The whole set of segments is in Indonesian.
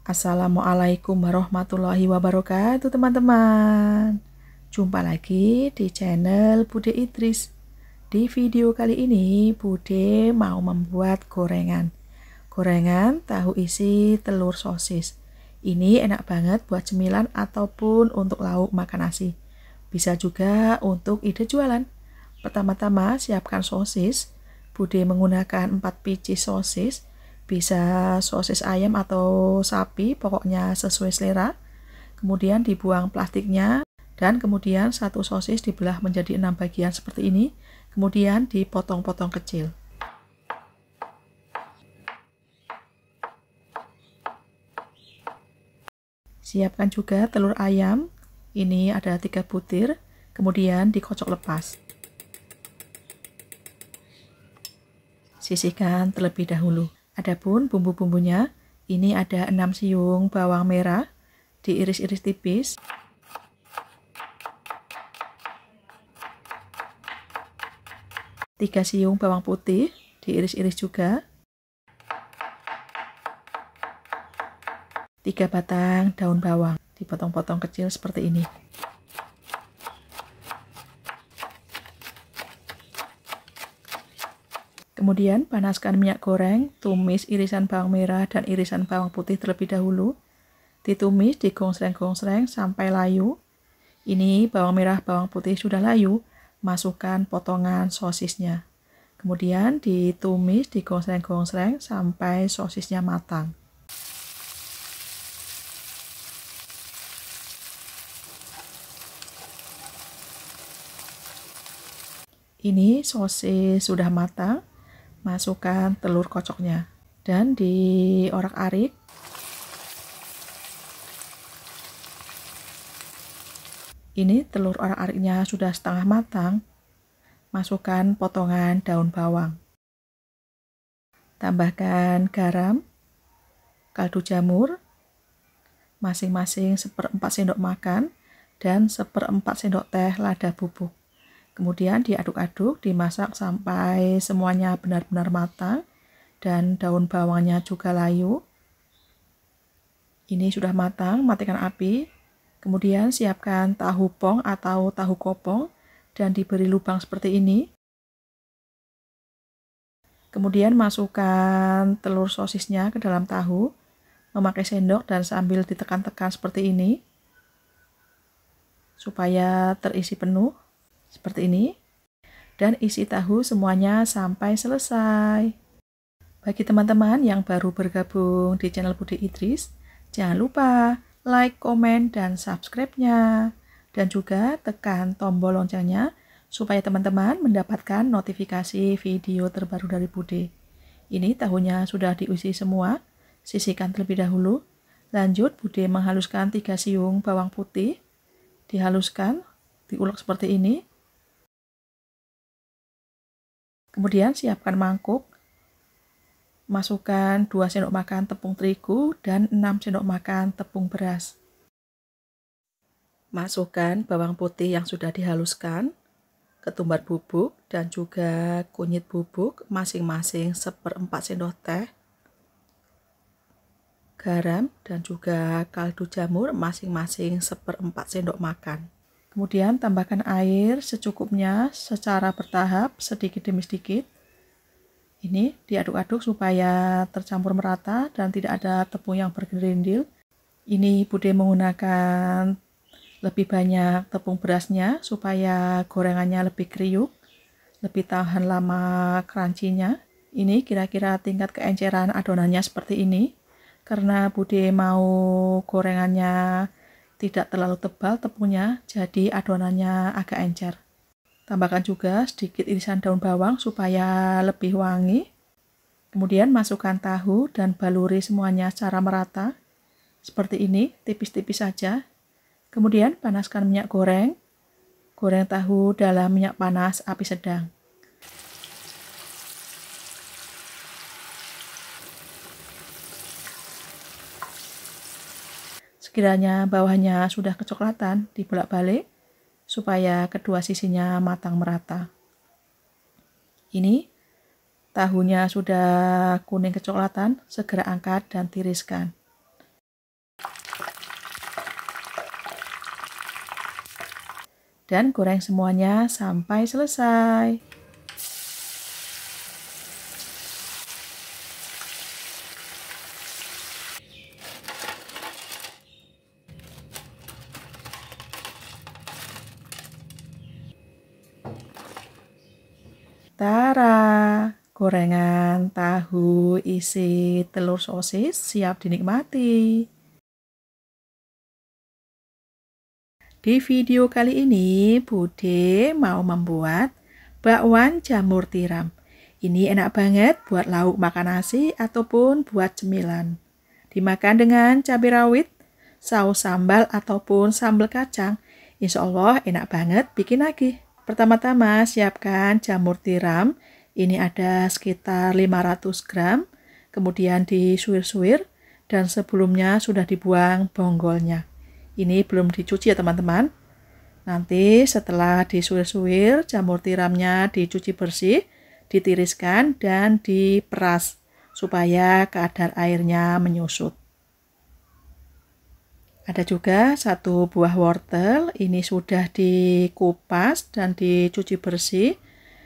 Assalamualaikum warahmatullahi wabarakatuh teman-teman. Jumpa lagi di channel Bude Idris. Di video kali ini Bude mau membuat gorengan. Gorengan tahu isi telur sosis. Ini enak banget buat cemilan ataupun untuk lauk makan nasi. Bisa juga untuk ide jualan. Pertama-tama siapkan sosis. Bude menggunakan 4 biji sosis. Bisa sosis ayam atau sapi, pokoknya sesuai selera. Kemudian dibuang plastiknya dan kemudian satu sosis dibelah menjadi 6 bagian seperti ini. Kemudian dipotong-potong kecil. Siapkan juga telur ayam. Ini ada 3 butir. Kemudian dikocok lepas. Sisihkan terlebih dahulu. Adapun bumbu-bumbunya, ini ada 6 siung bawang merah, diiris-iris tipis. Tiga siung bawang putih, diiris-iris juga. 3 batang daun bawang, dipotong-potong kecil seperti ini. Kemudian panaskan minyak goreng, tumis irisan bawang merah dan irisan bawang putih terlebih dahulu. Ditumis, digonsreng-gonsreng sampai layu. Ini bawang merah, bawang putih sudah layu, masukkan potongan sosisnya. Kemudian ditumis, digonsreng-gonsreng sampai sosisnya matang. Ini sosis sudah matang. Masukkan telur kocoknya dan diorak-arik. Ini telur orak-ariknya sudah setengah matang. Masukkan potongan daun bawang. Tambahkan garam, kaldu jamur, masing-masing 1/4 sendok makan dan 1/4 sendok teh lada bubuk. Kemudian diaduk-aduk, dimasak sampai semuanya benar-benar matang dan daun bawangnya juga layu. Ini sudah matang, matikan api. Kemudian siapkan tahu pong atau tahu kopong dan diberi lubang seperti ini. Kemudian masukkan telur sosisnya ke dalam tahu, memakai sendok dan sambil ditekan-tekan seperti ini supaya terisi penuh. Seperti ini, dan isi tahu semuanya sampai selesai. Bagi teman-teman yang baru bergabung di channel Bude Idris, jangan lupa like, komen, dan subscribe-nya. Dan juga tekan tombol loncengnya supaya teman-teman mendapatkan notifikasi video terbaru dari Bude. Ini tahunya sudah diisi semua, sisihkan terlebih dahulu. Lanjut, Bude menghaluskan 3 siung bawang putih, dihaluskan, diulek seperti ini. Kemudian siapkan mangkuk, masukkan 2 sendok makan tepung terigu dan 6 sendok makan tepung beras. Masukkan bawang putih yang sudah dihaluskan, ketumbar bubuk dan juga kunyit bubuk masing-masing 1/4 sendok teh, garam dan juga kaldu jamur masing-masing 1/4 sendok makan. Kemudian tambahkan air secukupnya secara bertahap, sedikit demi sedikit. Ini diaduk-aduk supaya tercampur merata dan tidak ada tepung yang bergerindil. Ini Bude menggunakan lebih banyak tepung berasnya supaya gorengannya lebih kriuk, lebih tahan lama crunchy-nya. Ini kira-kira tingkat keenceran adonannya seperti ini. Karena Bude mau gorengannya tidak terlalu tebal tepungnya, jadi adonannya agak encer. Tambahkan juga sedikit irisan daun bawang supaya lebih wangi. Kemudian masukkan tahu dan baluri semuanya secara merata. Seperti ini, tipis-tipis saja. Kemudian panaskan minyak goreng. Goreng tahu dalam minyak panas api sedang. Sekiranya bawahnya sudah kecoklatan, dibolak-balik supaya kedua sisinya matang merata. Ini tahunya sudah kuning kecoklatan, segera angkat dan tiriskan. Dan goreng semuanya sampai selesai. Tara, gorengan tahu isi telur sosis siap dinikmati. Di video kali ini, Bude mau membuat bakwan jamur tiram. Ini enak banget buat lauk makan nasi ataupun buat cemilan. Dimakan dengan cabai rawit, saus sambal ataupun sambal kacang. Insya Allah enak banget, bikin lagi. Pertama-tama siapkan jamur tiram. Ini ada sekitar 500 gram. Kemudian disuir-suir dan sebelumnya sudah dibuang bonggolnya. Ini belum dicuci ya teman-teman. Nanti setelah disuir-suir, jamur tiramnya dicuci bersih, ditiriskan dan diperas supaya kadar airnya menyusut. Ada juga satu buah wortel, ini sudah dikupas dan dicuci bersih,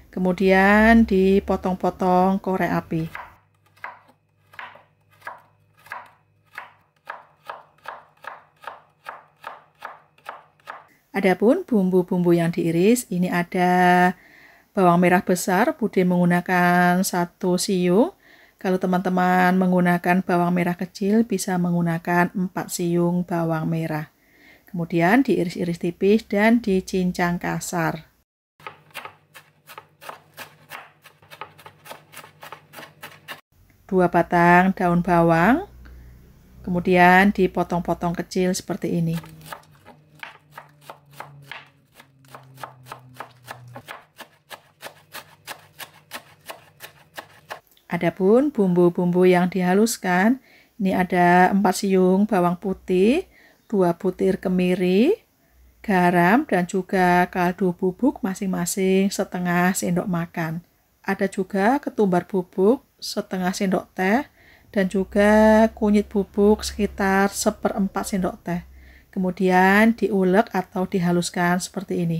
kemudian dipotong-potong korek api. Adapun bumbu-bumbu yang diiris, ini ada bawang merah besar, Bude menggunakan 1 siung. Kalau teman-teman menggunakan bawang merah kecil, bisa menggunakan 4 siung bawang merah. Kemudian diiris-iris tipis dan dicincang kasar. Dua batang daun bawang, kemudian dipotong-potong kecil seperti ini. Adapun bumbu-bumbu yang dihaluskan, ini ada 4 siung bawang putih, 2 butir kemiri, garam, dan juga kaldu bubuk masing-masing setengah sendok makan. Ada juga ketumbar bubuk setengah sendok teh, dan juga kunyit bubuk sekitar 1/4 sendok teh. Kemudian diulek atau dihaluskan seperti ini.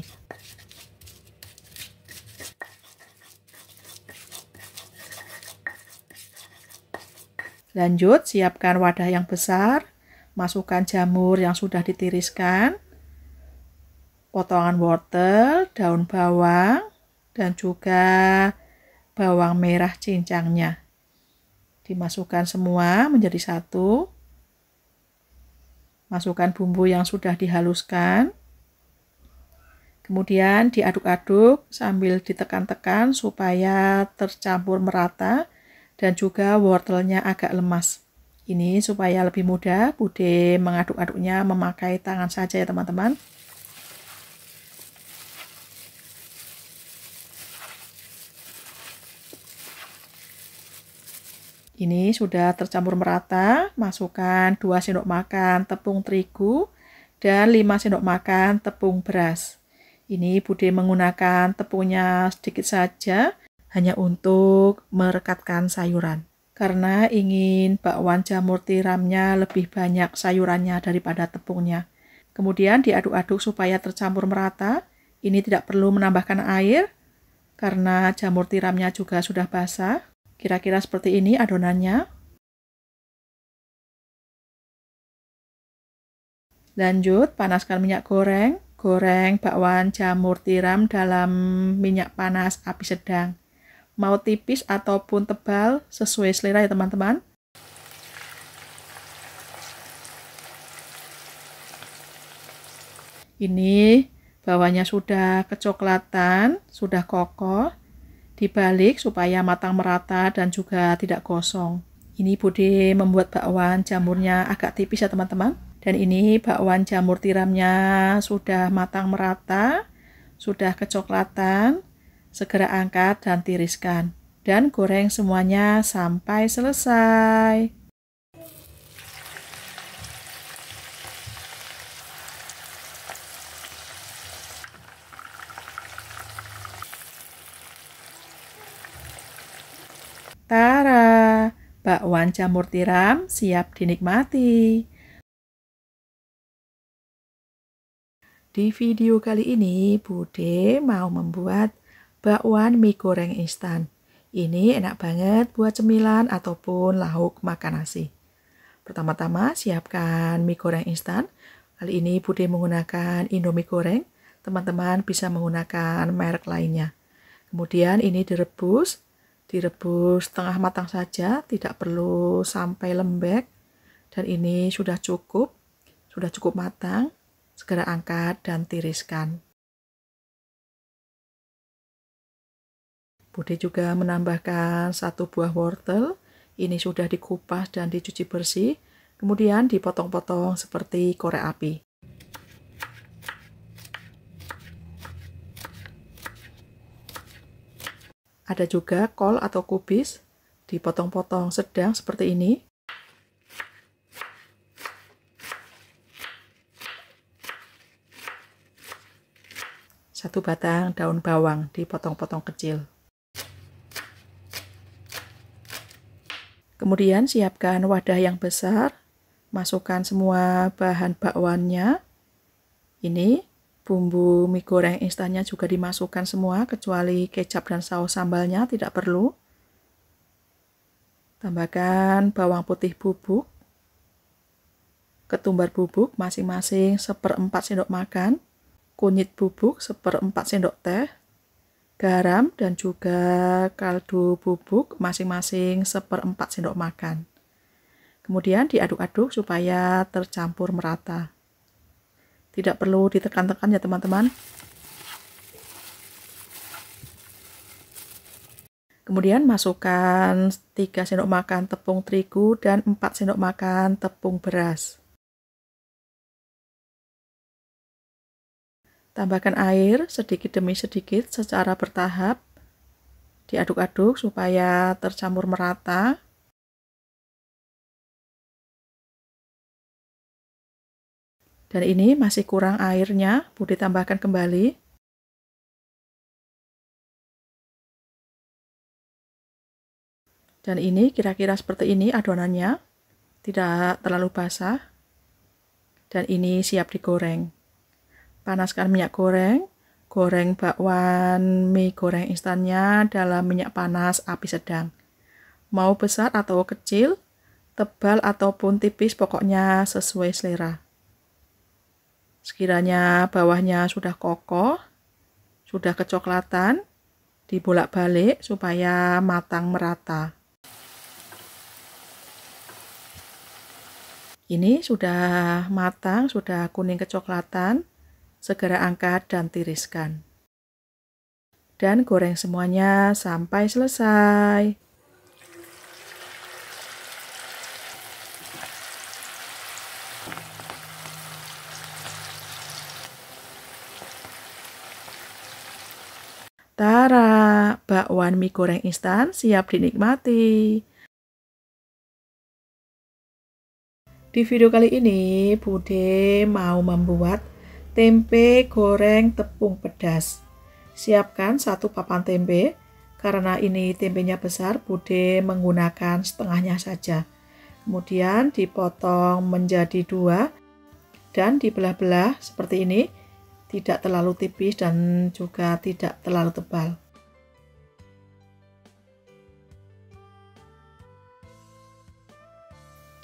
Lanjut, siapkan wadah yang besar, masukkan jamur yang sudah ditiriskan, potongan wortel, daun bawang, dan juga bawang merah cincangnya. Dimasukkan semua menjadi satu. Masukkan bumbu yang sudah dihaluskan. Kemudian diaduk-aduk sambil ditekan-tekan supaya tercampur merata. Dan juga wortelnya agak lemas. Ini supaya lebih mudah, Bude mengaduk-aduknya memakai tangan saja ya teman-teman. Ini sudah tercampur merata, masukkan 2 sendok makan tepung terigu dan 5 sendok makan tepung beras. Ini Bude menggunakan tepungnya sedikit saja, hanya untuk merekatkan sayuran. Karena ingin bakwan jamur tiramnya lebih banyak sayurannya daripada tepungnya. Kemudian diaduk-aduk supaya tercampur merata. Ini tidak perlu menambahkan air, karena jamur tiramnya juga sudah basah. Kira-kira seperti ini adonannya. Lanjut, panaskan minyak goreng. Goreng bakwan jamur tiram dalam minyak panas api sedang. Mau tipis ataupun tebal, sesuai selera ya teman-teman. Ini bawahnya sudah kecoklatan, sudah kokoh. Dibalik supaya matang merata dan juga tidak gosong. Ini Bude membuat bakwan jamurnya agak tipis ya teman-teman. Dan ini bakwan jamur tiramnya sudah matang merata, sudah kecoklatan. Segera angkat dan tiriskan. Dan goreng semuanya sampai selesai. Tara, bakwan jamur tiram siap dinikmati. Di video kali ini Bude mau membuat bakwan mie goreng instan. Ini enak banget buat cemilan ataupun lauk makan nasi. Pertama-tama siapkan mie goreng instan. Kali ini Bude menggunakan Indomie goreng. Teman-teman bisa menggunakan merek lainnya. Kemudian ini direbus setengah matang saja, tidak perlu sampai lembek. Dan ini sudah cukup matang. Segera angkat dan tiriskan. Bude juga menambahkan 1 buah wortel. Ini sudah dikupas dan dicuci bersih. Kemudian dipotong-potong seperti korek api. Ada juga kol atau kubis. Dipotong-potong sedang seperti ini. Satu batang daun bawang dipotong-potong kecil. Kemudian siapkan wadah yang besar, masukkan semua bahan bakwannya. Ini bumbu mie goreng instannya juga dimasukkan semua, kecuali kecap dan saus sambalnya tidak perlu. Tambahkan bawang putih bubuk, ketumbar bubuk masing-masing 1/4 sendok makan, kunyit bubuk 1/4 sendok teh, garam dan juga kaldu bubuk masing-masing 1/4 sendok makan. Kemudian diaduk-aduk supaya tercampur merata. Tidak perlu ditekan-tekan ya teman-teman. Kemudian masukkan 3 sendok makan tepung terigu dan 4 sendok makan tepung beras. Tambahkan air sedikit demi sedikit secara bertahap. Diaduk-aduk supaya tercampur merata. Dan ini masih kurang airnya, Bude tambahkan kembali. Dan ini kira-kira seperti ini adonannya, tidak terlalu basah. Dan ini siap digoreng. Panaskan minyak goreng, goreng bakwan mie goreng instannya dalam minyak panas api sedang. Mau besar atau kecil, tebal ataupun tipis, pokoknya sesuai selera. Sekiranya bawahnya sudah kokoh, sudah kecoklatan, dibolak-balik supaya matang merata. Ini sudah matang, sudah kuning kecoklatan. Segera angkat dan tiriskan. Dan goreng semuanya sampai selesai. Tara, bakwan mie goreng instan siap dinikmati. Di video kali ini, Bude mau membuat tempe goreng tepung pedas. Siapkan 1 papan tempe. Karena ini tempenya besar, Bude menggunakan setengahnya saja. Kemudian dipotong menjadi 2 dan dibelah-belah seperti ini. Tidak terlalu tipis dan juga tidak terlalu tebal.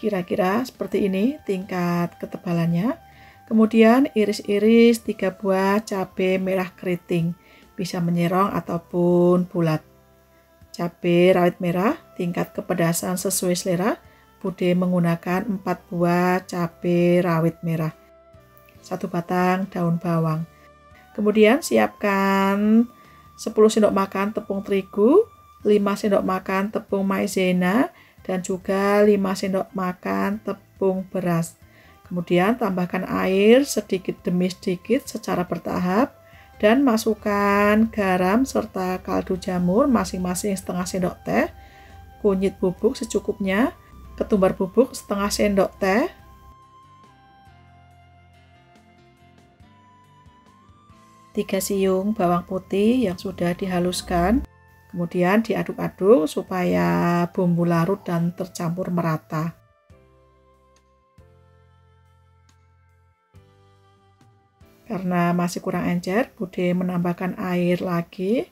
Kira-kira seperti ini tingkat ketebalannya. Kemudian iris-iris 3 buah cabai merah keriting, bisa menyerong ataupun bulat. Cabai rawit merah tingkat kepedasan sesuai selera. Bude menggunakan 4 buah cabai rawit merah. 1 batang daun bawang. Kemudian siapkan 10 sendok makan tepung terigu, 5 sendok makan tepung maizena, dan juga 5 sendok makan tepung beras. Kemudian tambahkan air sedikit demi sedikit secara bertahap dan masukkan garam serta kaldu jamur masing-masing setengah sendok teh, kunyit bubuk secukupnya, ketumbar bubuk setengah sendok teh, tiga siung bawang putih yang sudah dihaluskan. Kemudian diaduk-aduk supaya bumbu larut dan tercampur merata. Karena masih kurang encer, Bude menambahkan air lagi.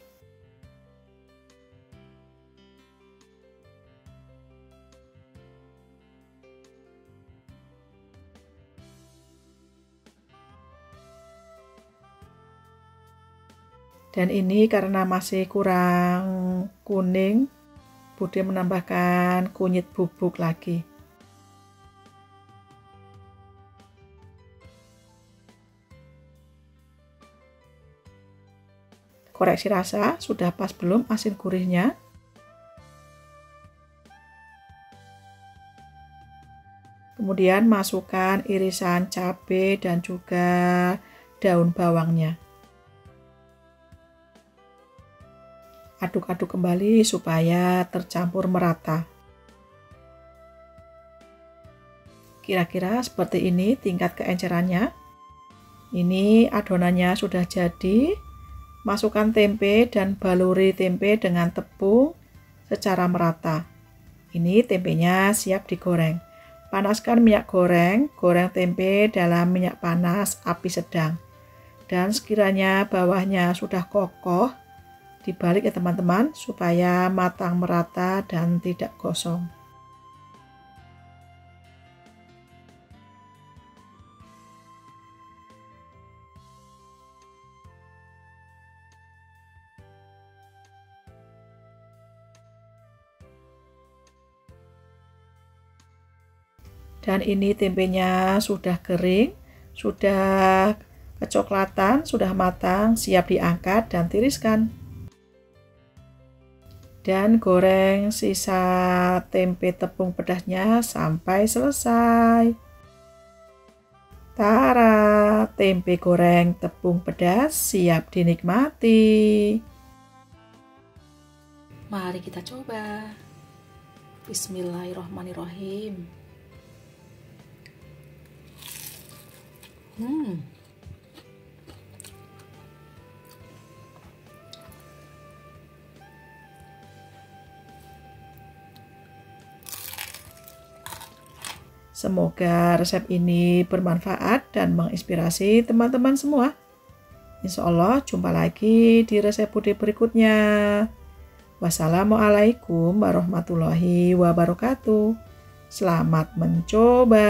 Dan ini karena masih kurang kuning, Bude menambahkan kunyit bubuk lagi. Koreksi rasa, sudah pas belum asin gurihnya? Kemudian masukkan irisan cabai dan juga daun bawangnya. Aduk-aduk kembali supaya tercampur merata. Kira-kira seperti ini tingkat keencerannya. Ini adonannya sudah jadi. Masukkan tempe dan baluri tempe dengan tepung secara merata. Ini tempenya siap digoreng. Panaskan minyak goreng, goreng tempe dalam minyak panas api sedang. Dan sekiranya bawahnya sudah kokoh, dibalik ya teman-teman supaya matang merata dan tidak gosong. Dan ini tempenya sudah kering, sudah kecoklatan, sudah matang, siap diangkat dan tiriskan. Dan goreng sisa tempe tepung pedasnya sampai selesai. Tara, tempe goreng tepung pedas siap dinikmati. Mari kita coba. Bismillahirrahmanirrahim. Semoga resep ini bermanfaat dan menginspirasi teman-teman semua. Insya Allah jumpa lagi di resep Bude berikutnya. Wassalamualaikum warahmatullahi wabarakatuh. Selamat mencoba.